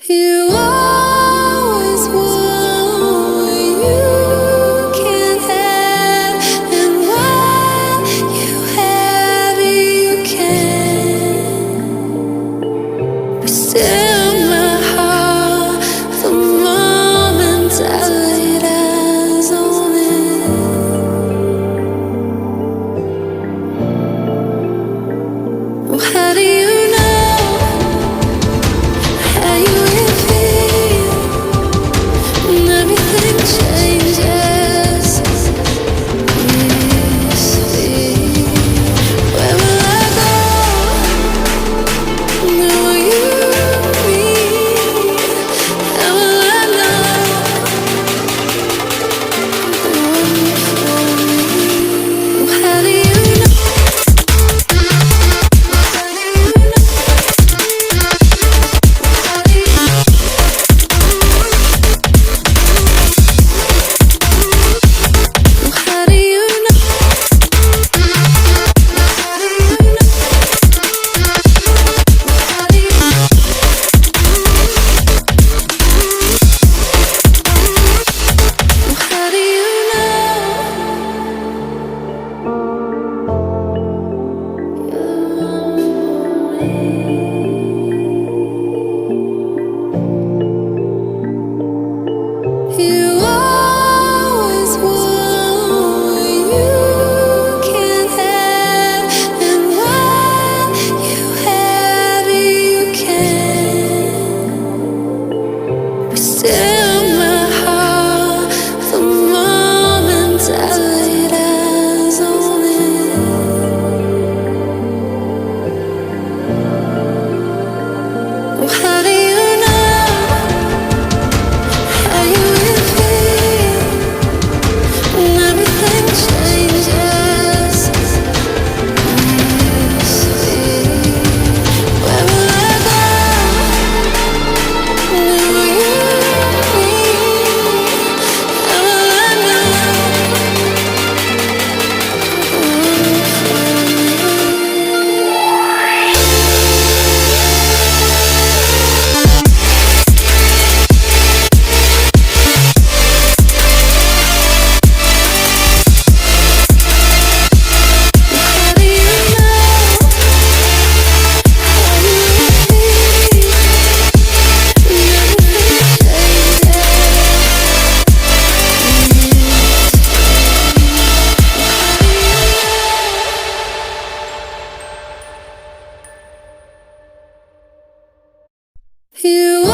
You always want what you can't have, and what you have you can. But still, my heart, the moment I laid eyes on it. Oh, how do you know how you will feel when everything changes? Where will I go? Know what you mean. How will I know the one for me? How do you know? How do you know? How do you know? How do you know? How do you know? How do you know? How do you know? You always want what you can't have, and what you have you can. But still, my heart, the moment I laid eyes on it. Oh, how do you know how you will feel when everything changes? Where will I go? Know what you mean. How will I know the How do you know how you will feel when everything changes? You